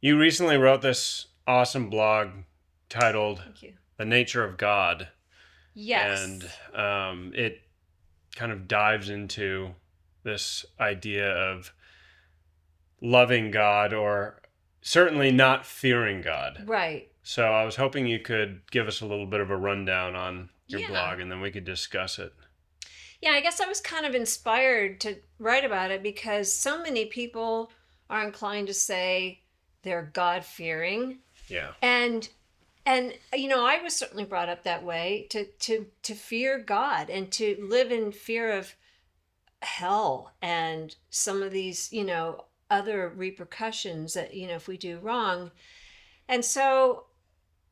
You recently wrote this awesome blog titled Thank you. The Nature of God, and Yes. it kind of dives into this idea of loving God or certainly not fearing God. Right. So I was hoping you could give us a little bit of a rundown on your Yeah. blog and then we could discuss it. Yeah, I guess I was kind of inspired to write about it because so many people are inclined to say they're God-fearing. Yeah. And I was certainly brought up that way to fear God and to live in fear of hell and some of these, other repercussions that, if we do wrong. And so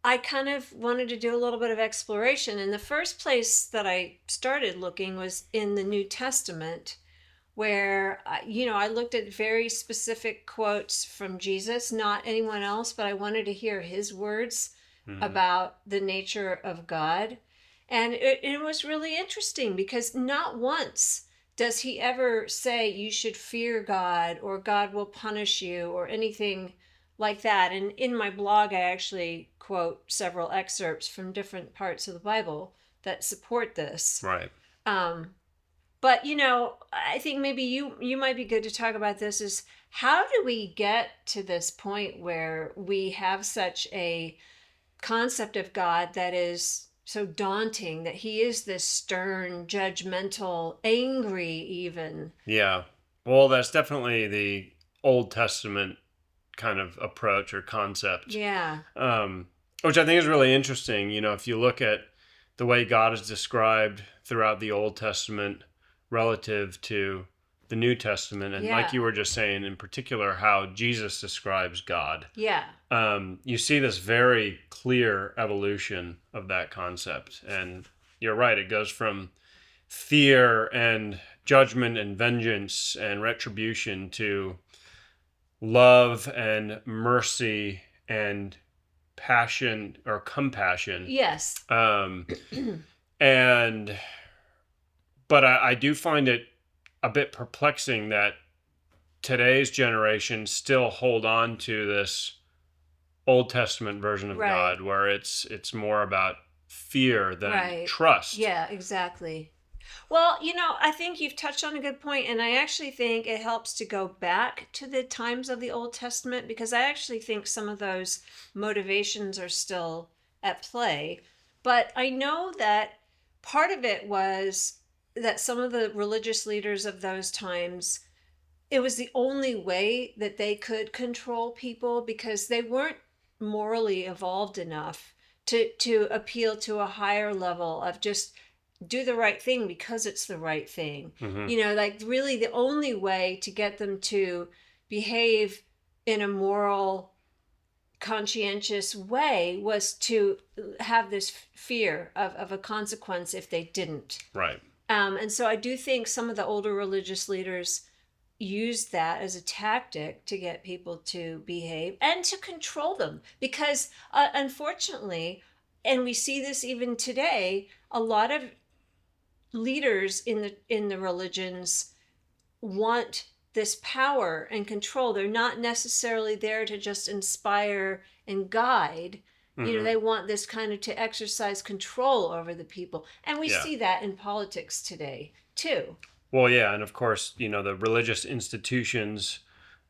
I kind of wanted to do a little bit of exploration. And the first place that I started looking was in the New Testament, where, I looked at very specific quotes from Jesus, not anyone else, but I wanted to hear his words Hmm. about the nature of God. And it was really interesting because not once does he ever say you should fear God or God will punish you or anything like that. And in my blog, I actually quote several excerpts from different parts of the Bible that support this. Right. Um, but I think maybe you might be good to talk about this. Is how do we get to this point where we have such a concept of God that is so daunting that he is this stern, judgmental, angry even. Yeah. Well, that's definitely the Old Testament kind of approach or concept, Yeah. um, which I think is really interesting. If you look at the way God is described throughout the Old Testament relative to the New Testament, and like Yeah. you were just saying, in particular, how Jesus describes God, Yeah. you see this very clear evolution of that concept. And you're right, it goes from fear and judgment and vengeance and retribution to love and mercy and passion or compassion. Yes. Um, and but I do find it a bit perplexing that today's generation still hold on to this Old Testament version of Right. God, where it's more about fear than Right. trust. Yeah, exactly. Well, I think you've touched on a good point, and I actually think it helps to go back to the times of the Old Testament because I actually think some of those motivations are still at play. But I know that part of it was that some of the religious leaders of those times, it was the only way that they could control people because they weren't morally evolved enough to appeal to a higher level of just do the right thing because it's the right thing. Hmm. Like really the only way to get them to behave in a moral, conscientious way was to have this fear of a consequence if they didn't. Right. And so I do think some of the older religious leaders used that as a tactic to get people to behave and to control them because unfortunately, and we see this even today, a lot of leaders in the religions want this power and control. They're not necessarily there to just inspire and guide. Hmm. They want this kind of to exercise control over the people. And we Yeah. see that in politics today, too. Well, yeah, and of course, the religious institutions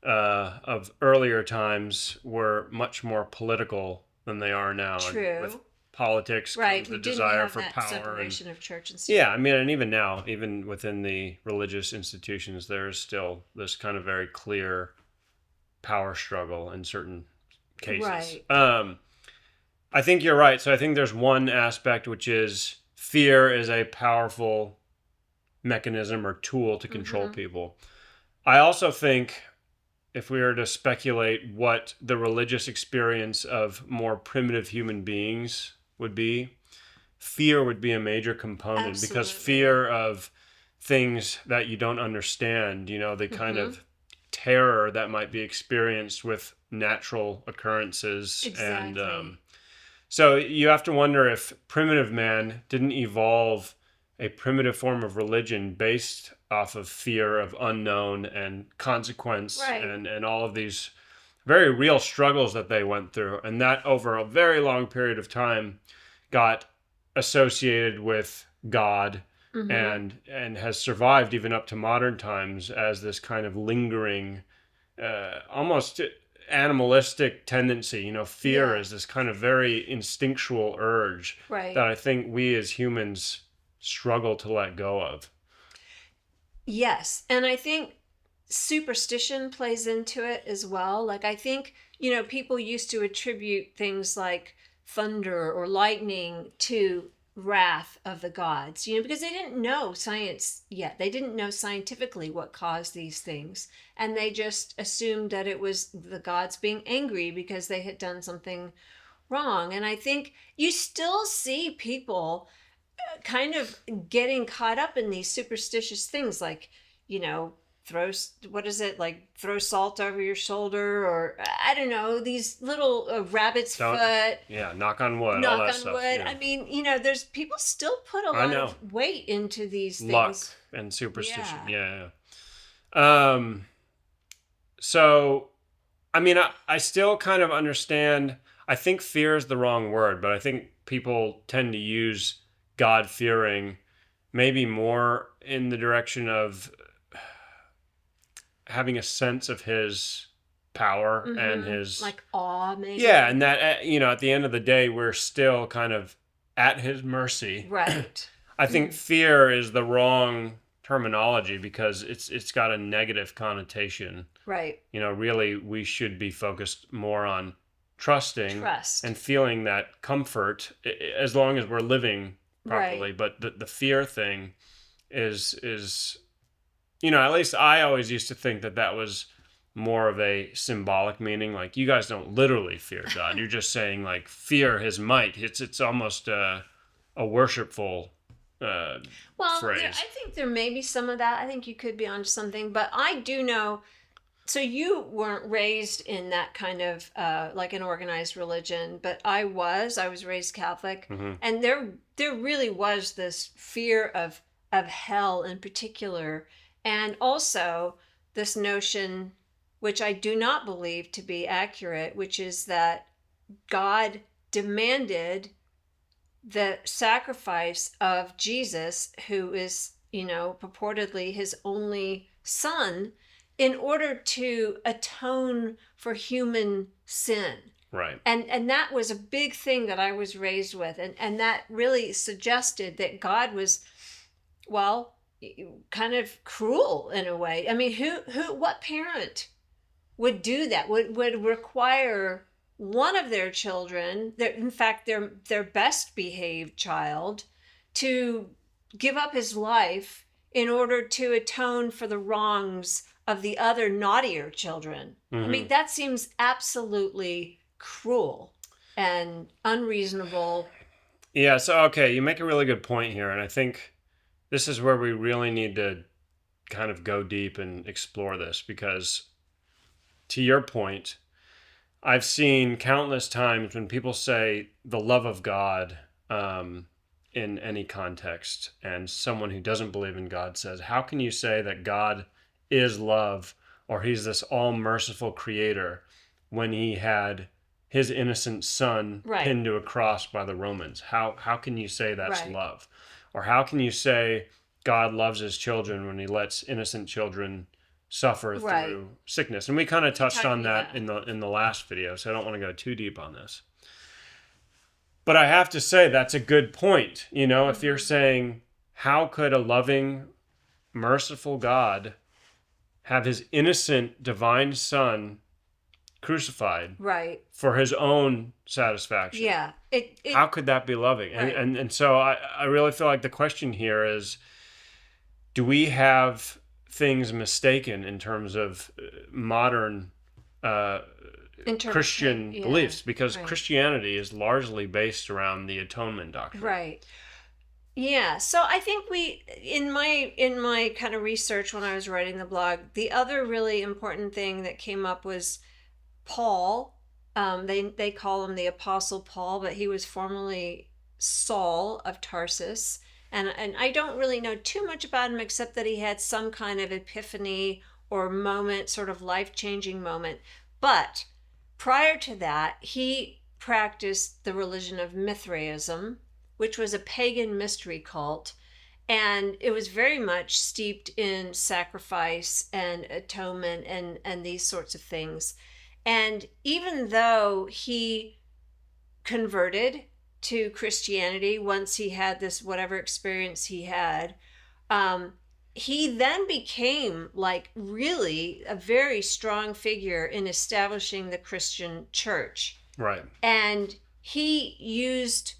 of earlier times were much more political than they are now, and with True. politics Right. comes We the didn't desire have for that power. And separation of church and yeah, state. I mean, and even now, even within the religious institutions, there is still this kind of very clear power struggle in certain cases. Right. I think you're right. So I think there's one aspect which is fear is a powerful mechanism or tool to control Mm-hmm. people. I also think if we were to speculate what the religious experience of more primitive human beings would be, fear would be a major component because Absolutely. fear of things that you don't understand, the kind Mm-hmm. of terror that might be experienced with natural occurrences. And Exactly. so you have to wonder if primitive man didn't evolve a primitive form of religion based off of fear of unknown and consequence Right. and all of these very real struggles that they went through, and that over a very long period of time got associated with God, Mm-hmm. and has survived even up to modern times as this kind of lingering, almost animalistic tendency. Fear Yeah. is this kind of very instinctual urge that Right. I think we as humans struggle to let go of. Yes. And I think superstition plays into it as well. Like, I think, people used to attribute things like thunder or lightning to wrath of the gods, because they didn't know science yet. They didn't know scientifically what caused these things. And they just assumed that it was the gods being angry because they had done something wrong. And I think you still see people kind of getting caught up in these superstitious things, like, you know throw what is it, like throw salt over your shoulder, or I don't know, these little rabbit's Don't, foot, yeah, knock on wood, all knock that on stuff. wood. Yeah, I mean, there's people still put a I lot know. of weight into these Luck things. and superstition. Yeah. Yeah, yeah. So I mean, I still kind of understand. I think fear is the wrong word, but I think people tend to use God fearing maybe more in the direction of having a sense of his power and Mm-hmm. his, Like awe, yeah, maybe. and that, at the end of the day, we're still kind of at his mercy. Right. I think fear is the wrong terminology because it's got a negative connotation. Right. Really, we should be focused more on trusting Trust. and feeling that comfort as long as we're living properly. Right. But the fear thing is at least I always used to think that was more of a symbolic meaning. Like, you guys don't literally fear God. You're just saying, like, fear his might. It's almost a worshipful uh, Well, phrase. I think there may be some of that. I think you could be onto something, but I do know. So you weren't raised in that kind of like an organized religion, but I was. I was raised Catholic, Hmm. and there really was this fear of hell in particular, and also this notion, which I do not believe to be accurate, which is that God demanded the sacrifice of Jesus, who is, purportedly his only son, in order to atone for human sin. Right. And that was a big thing that I was raised with. And that really suggested that God was, well, kind of cruel in a way. I mean, what parent would do that, would require one of their children, in fact their best behaved child, to give up his life in order to atone for the wrongs of the other naughtier children? I Hmm. mean, that seems absolutely cruel and unreasonable. Yeah. So, okay, you make a really good point here, and I think this is where we really need to kind of go deep and explore this because, to your point, I've seen countless times when people say the love of God, in any context, and someone who doesn't believe in God says, how can you say that God is love, or he's this all merciful creator, when he had his innocent son Right. pinned to a cross by the Romans? How can you say that's Right. love? Or how can you say God loves his children when he lets innocent children suffer Right. through sickness? And we kind of touched on that Yeah. in the last video, so I don't want to go too deep on this. But I have to say that's a good point. If you're Mm-hmm. saying, how could a loving, merciful God have his innocent divine son crucified Right. for his own satisfaction? Yeah. How could that be loving? And Right. and, and so I really feel like the question here is, do we have things mistaken in terms of modern uh, Interpretate. Christian Yeah. beliefs? Because Right. Christianity is largely based around the atonement doctrine. Right. Yeah. So I think in my kind of research when I was writing the blog, the other really important thing that came up was Paul. They call him the Apostle Paul, but he was formerly Saul of Tarsus. And I don't really know too much about him except that he had some kind of epiphany or moment, sort of life changing moment. But prior to that, he practiced the religion of Mithraism, which was a pagan mystery cult. And it was very much steeped in sacrifice and atonement and these sorts of things. And even though he converted to Christianity once he had this whatever experience he had, um, he then became like really a very strong figure in establishing the Christian church. Right. And he used,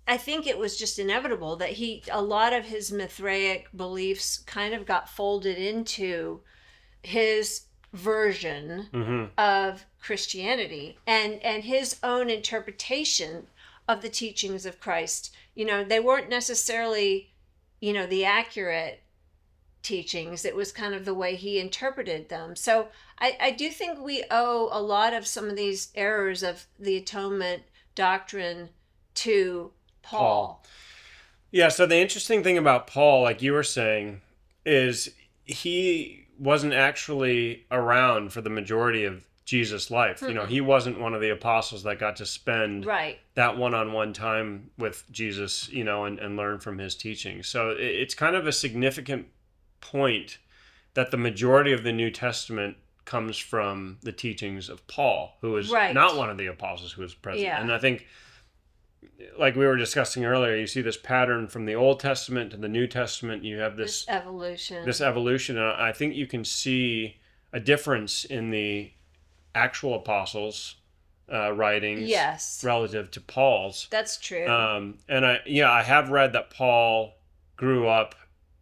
I think it was just inevitable that a lot of his Mithraic beliefs kind of got folded into his version of Christianity and his own interpretation of the teachings of Christ. They weren't necessarily, the accurate teachings. It was kind of the way he interpreted them. So I do think we owe a lot of some of these errors of the atonement doctrine to Paul. Yeah, so the interesting thing about Paul, like you were saying, is he wasn't actually around for the majority of Jesus' life. He wasn't one of the apostles that got to spend that one-on-one time with Jesus, and learn from his teaching. So it's kind of a significant point that the majority of the New Testament comes from the teachings of Paul, who is not one of the apostles who was present. Yeah. And I think, like we were discussing earlier, you see this pattern from the Old Testament to the New Testament. You have this evolution. And I think you can see a difference in the actual apostles' writings relative to Paul's. That's true. And I have read that Paul grew up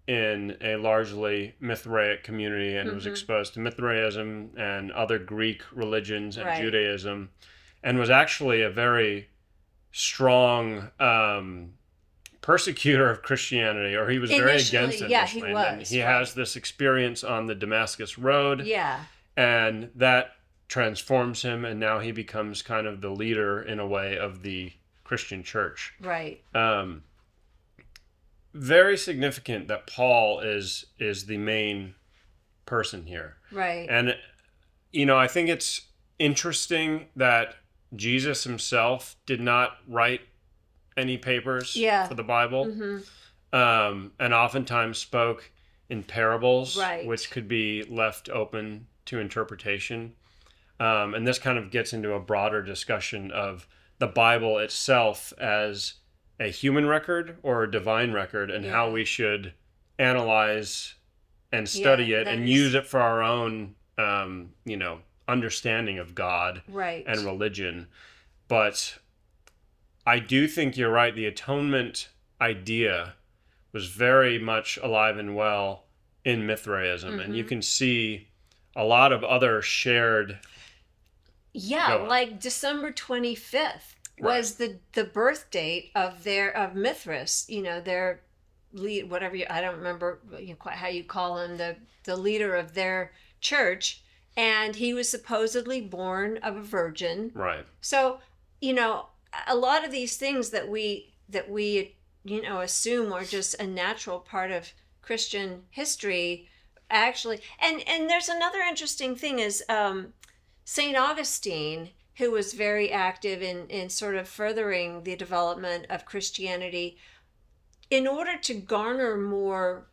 in a largely Mithraic community and was exposed to Mithraism and other Greek religions and Judaism, and was actually a very strong persecutor of Christianity, or he was very against it. Yeah, he was. And he has this experience on the Damascus Road. Yeah. And that transforms him, and now he becomes kind of the leader, in a way, of the Christian church. Right. Very significant that Paul is the main person here. Right. And, I think it's interesting that Jesus himself did not write any papers for the Bible, and oftentimes spoke in parables, which could be left open to interpretation. And this kind of gets into a broader discussion of the Bible itself as a human record or a divine record, and how we should analyze and study it and use it for our own, understanding of God and religion. But I do think you're right. The atonement idea was very much alive and well in Mithraism, and you can see a lot of other shared. Yeah, like December 25th was the birth date of Mithras. Their lead, whatever I don't remember quite how you call him, the leader of their church, and he was supposedly born of a virgin. Right. So a lot of these things that we assume are just a natural part of Christian history, actually. And there's another interesting thing is St. Augustine, who was very active in sort of furthering the development of Christianity, in order to garner more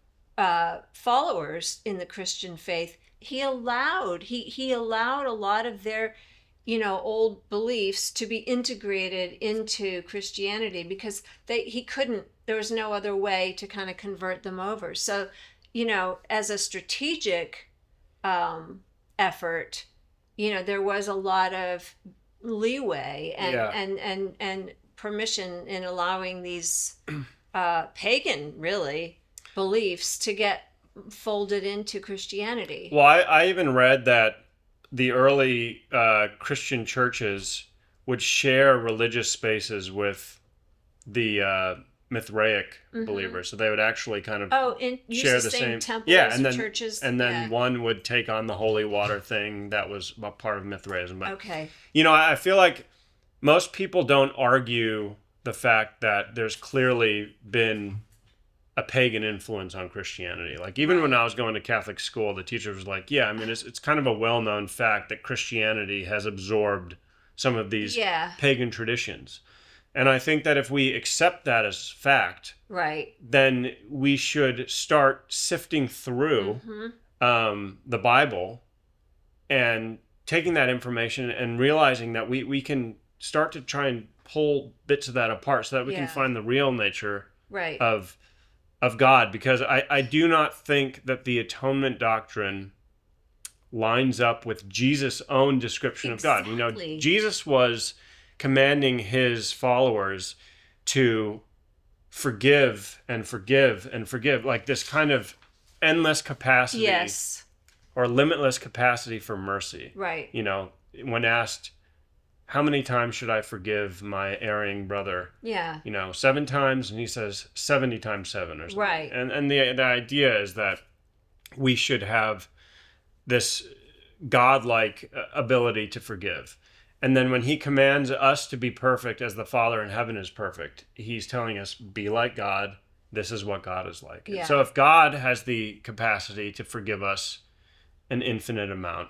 followers in the Christian faith, he allowed a lot of their old beliefs to be integrated into Christianity, because there was no other way to kind of convert them over. So, as a strategic effort, there was a lot of leeway and permission in allowing these pagan, really, beliefs to get folded into Christianity. Well, I even read that the early Christian churches would share religious spaces with the Mithraic believers, so they would actually kind of share the same temples, and then churches, and then one would take on the holy water thing that was a part of Mithraism. But okay, I feel like most people don't argue the fact that there's clearly been a pagan influence on Christianity. Like even when I was going to Catholic school, the teacher was like, yeah, I mean, it's kind of a well-known fact that Christianity has absorbed some of these Yeah. pagan traditions. And I think that if we accept that as fact, Right. then we should start sifting through the Bible and taking that information and realizing that we can start to try and pull bits of that apart so that we can find the real nature Right. of God. Because I do not think that the atonement doctrine lines up with Jesus' own description of God. You know, Jesus was commanding his followers to forgive and forgive and forgive, like this kind of endless capacity or limitless capacity for mercy. Right. You know, when asked, how many times should I forgive my erring brother? Yeah. You know, 7 times, and he says 70 times 7 or something. Right. And the idea is that we should have this godlike ability to forgive. And then when he commands us to be perfect as the Father in heaven is perfect, he's telling us, be like God. This is what God is like. Yeah. So if God has the capacity to forgive us an infinite amount,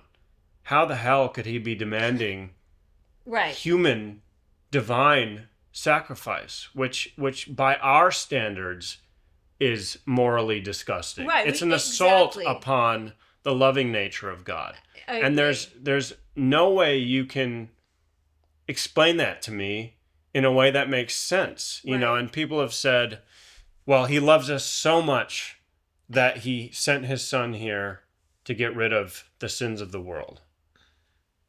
how the hell could he be demanding human divine sacrifice, which by our standards is morally disgusting? Right. It's an assault upon the loving nature of God. And there's no way you can explain that to me in a way that makes sense, you know. And people have said, well, he loves us so much that he sent his son here to get rid of the sins of the world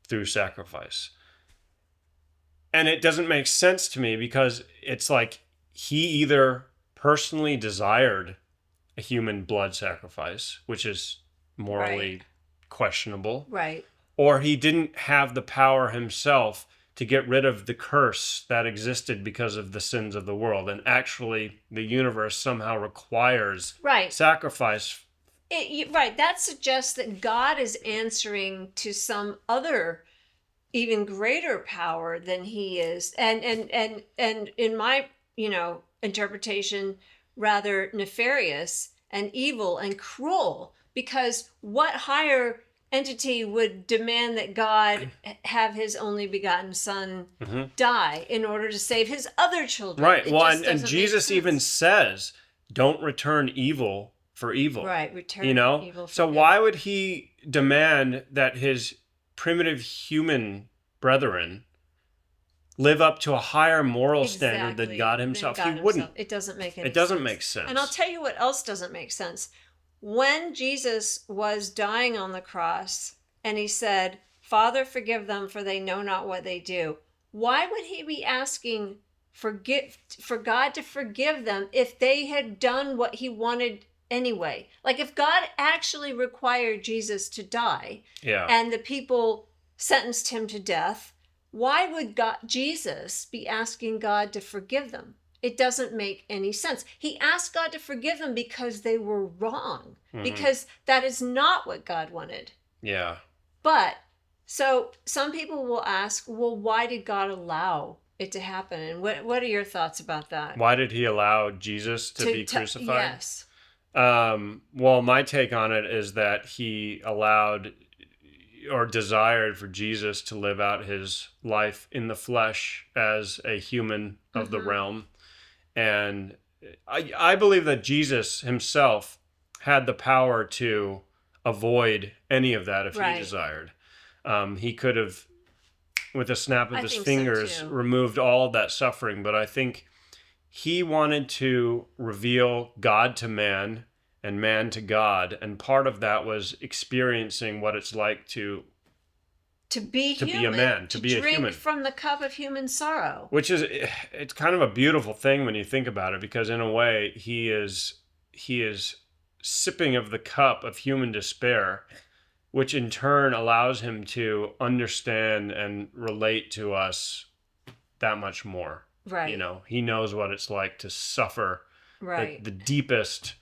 through sacrifice. And it doesn't make sense to me, because it's like he either personally desired a human blood sacrifice, which is morally questionable, or he didn't have the power himself to get rid of the curse that existed because of the sins of the world. And actually, the universe somehow requires sacrifice. That suggests that God is answering to some other even greater power than he is, and in my interpretation, rather nefarious and evil and cruel. Because what higher entity would demand that God have his only begotten son die in order to save his other children? Right. Well, and Jesus even says, don't return evil for evil. Right. Return evil for so evil. Why would he demand that his primitive human brethren live up to a higher moral standard than God himself? He wouldn't. It doesn't make any sense. It doesn't make sense. And I'll tell you what else doesn't make sense. When Jesus was dying on the cross and he said, Father, forgive them, for they know not what they do, why would he be asking for God to forgive them if they had done what he wanted anyway? Like, if God actually required Jesus to die and the people sentenced him to death, why would Jesus be asking God to forgive them? It doesn't make any sense. He asked God to forgive them because they were wrong, because that is not what God wanted. Yeah. But so some people will ask, well, why did God allow it to happen? And what are your thoughts about that? Why did he allow Jesus to be crucified? Yes. Well, my take on it is that he allowed or desired for Jesus to live out his life in the flesh as a human of the realm. And I believe that Jesus himself had the power to avoid any of that if he desired. He could have, with a snap of his fingers, removed all of that suffering. But I think he wanted to reveal God to man and man to God. And part of that was experiencing what it's like to be a man, to be a human. Drink from the cup of human sorrow. Which is, it's kind of a beautiful thing when you think about it, because in a way he is sipping of the cup of human despair, which in turn allows him to understand and relate to us that much more. Right. You know, he knows what it's like to suffer the deepest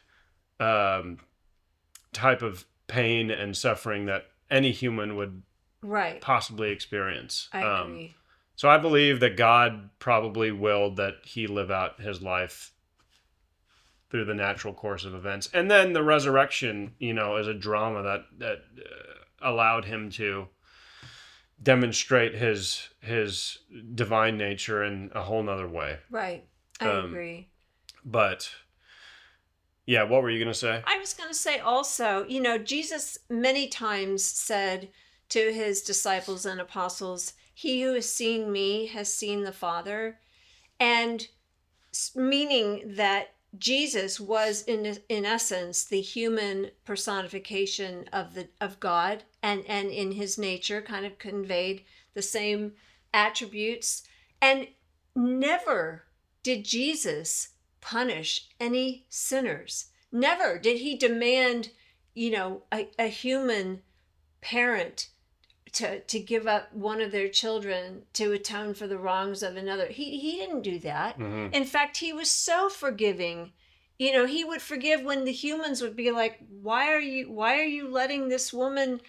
type of pain and suffering that any human would possibly experience. I agree. So I believe that God probably willed that he live out his life through the natural course of events. And then the resurrection, is a drama that allowed him to demonstrate his divine nature in a whole nother way. Right. I agree. But yeah, what were you going to say? I was going to say also, Jesus many times said to his disciples and apostles, "He who has seen me has seen the Father." And meaning that Jesus was in essence the human personification of God, and in his nature kind of conveyed the same attributes. And never did Jesus punish any sinners. Never did he demand, a human parent to give up one of their children to atone for the wrongs of another. He didn't do that. Mm-hmm. In fact, he was so forgiving. He would forgive when the humans would be like, why are you letting this woman,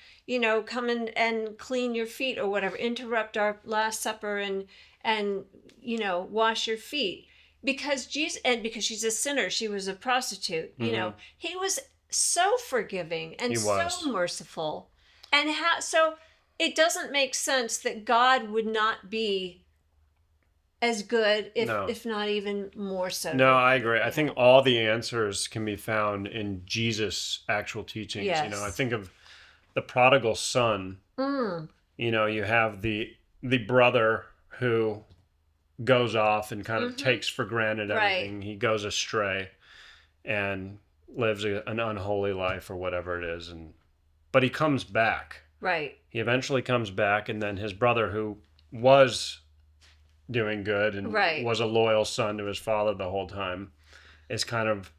come and clean your feet or whatever, interrupt our last supper and wash your feet. Because because she's a sinner, she was a prostitute. Mm-hmm. He was so forgiving and so merciful. And so it doesn't make sense that God would not be as good, if not even more so. No, I agree. I think all the answers can be found in Jesus' actual teachings. Yes. I think of the prodigal son. You have the brother who goes off and kind of takes for granted everything. Right. He goes astray and lives an unholy life or whatever it is, but he comes back. Right. He eventually comes back, and then his brother, who was doing good and was a loyal son to his father the whole time, is kind of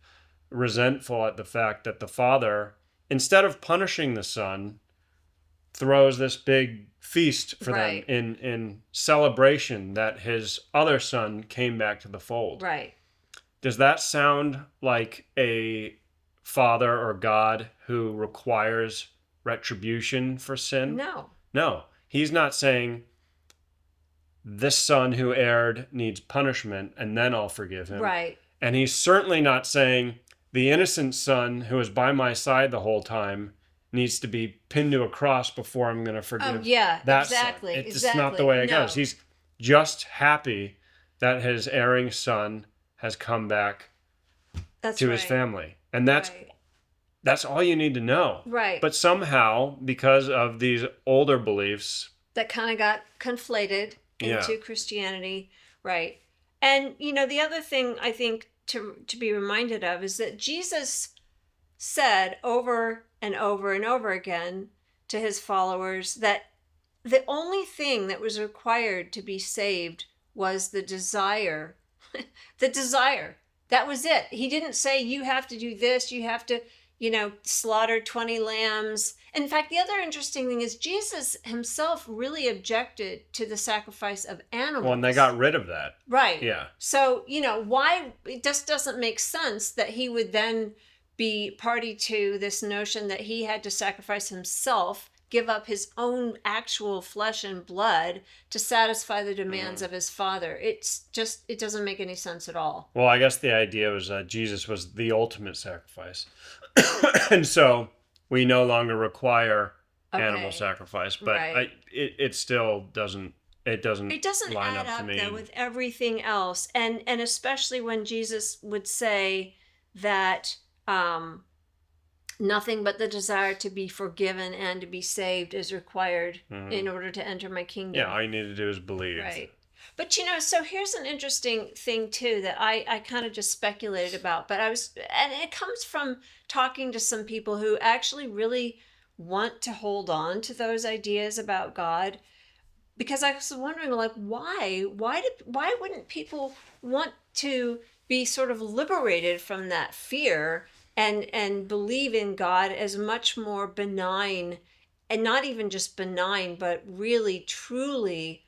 resentful at the fact that the father, instead of punishing the son, throws this big feast for them in celebration that his other son came back to the fold. Right. Does that sound like a father or God who requires retribution for sin? No. He's not saying this son who erred needs punishment and then I'll forgive him. Right. And he's certainly not saying the innocent son who was by my side the whole time needs to be pinned to a cross before I'm going to forgive that exactly, son. It's just not the way it goes. He's just happy that his erring son has come back to his family. And that's all you need to know. Right. But somehow, because of these older beliefs that kind of got conflated into Christianity, right? And the other thing I think to be reminded of is that Jesus said over and over and over again to his followers that the only thing that was required to be saved was the desire. The desire. That was it. He didn't say you have to do this, you have to slaughter 20 lambs. In fact, the other interesting thing is Jesus himself really objected to the sacrifice of animals. Well, and they got rid of that. Right. Yeah. So, why it just doesn't make sense that he would then be party to this notion that he had to sacrifice himself, give up his own actual flesh and blood to satisfy the demands of his father. It doesn't make any sense at all. Well, I guess the idea was that Jesus was the ultimate sacrifice. And so we no longer require animal sacrifice, but it still doesn't line add up to me. Though, with everything else, and especially when Jesus would say that nothing but the desire to be forgiven and to be saved is required in order to enter my kingdom. Yeah, all you need to do is believe. Right. But so here's an interesting thing too that I kind of just speculated about, and it comes from talking to some people who actually really want to hold on to those ideas about God, because I was wondering, like, why wouldn't people want to be sort of liberated from that fear and believe in God as much more benign, and not even just benign, but really truly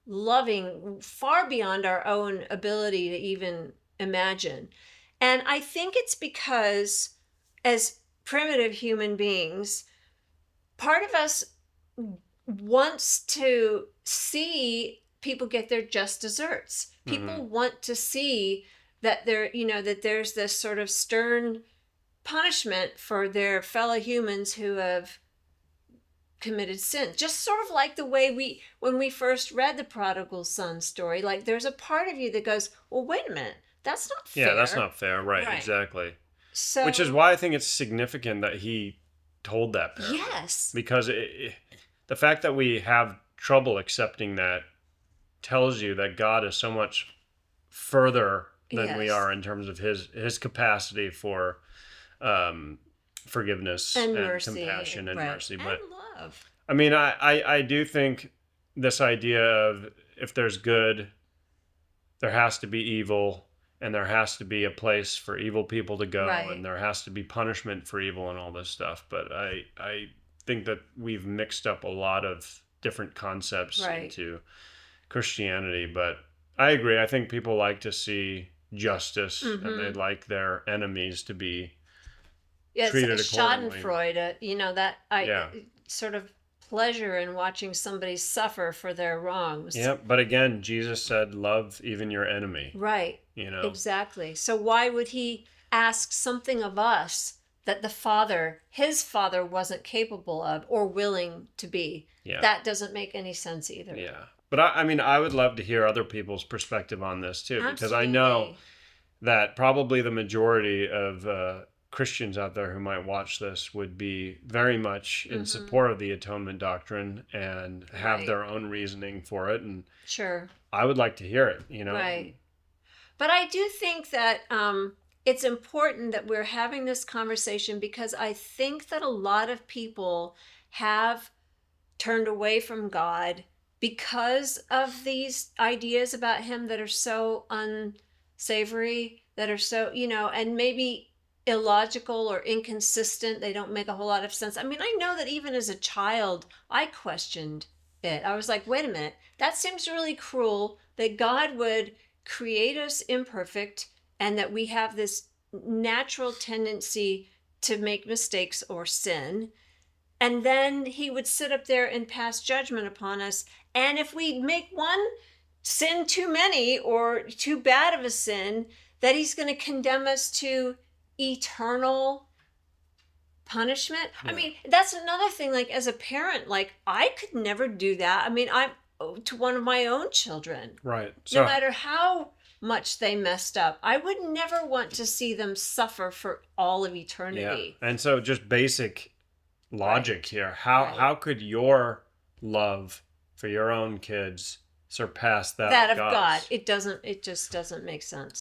loving, far beyond our own ability to even imagine. And I think it's because as primitive human beings, part of us wants to see people get their just desserts. People want to see that that there's this sort of stern punishment for their fellow humans who have committed sin. Just sort of like the way when we first read the prodigal son story, like there's a part of you that goes, well, wait a minute, that's not fair. Yeah, that's not fair. Right. Exactly. So, which is why I think it's significant that he told that parable. Yes. Because the fact that we have trouble accepting that tells you that God is so much further than we are in terms of his capacity for forgiveness and mercy, compassion and mercy. But love. I mean, I do think this idea of if there's good, there has to be evil, and there has to be a place for evil people to go, and there has to be punishment for evil and all this stuff. But I think that we've mixed up a lot of different concepts into Christianity. But I agree. I think people like to see justice, and they'd like their enemies to be treated accordingly. Schadenfreude, sort of pleasure in watching somebody suffer for their wrongs. Yeah, but again, Jesus said, love even your enemy. Right. Exactly. So why would he ask something of us that his father wasn't capable of or willing to be? Yeah. That doesn't make any sense either. Yeah. But I would love to hear other people's perspective on this too, because I know that probably the majority of Christians out there who might watch this would be very much in support of the atonement doctrine and have their own reasoning for it. And sure, I would like to hear it, Right. But I do think that it's important that we're having this conversation, because I think that a lot of people have turned away from God because of these ideas about him that are so unsavory, that are so, and maybe illogical or inconsistent. They don't make a whole lot of sense. I mean, I know that even as a child, I questioned it. I was like, wait a minute, that seems really cruel that God would create us imperfect and that we have this natural tendency to make mistakes or sin. And then he would sit up there and pass judgment upon us. And if we make one sin too many or too bad of a sin, that he's going to condemn us to eternal punishment. Yeah. I mean, that's another thing. Like, as a parent, like, I could never do that. I mean, I'm to one of my own children. Right. So, no matter how much they messed up, I would never want to see them suffer for all of eternity. Yeah. And so just basic logic here. How could your love for your own kids surpass that of God? It just doesn't make sense.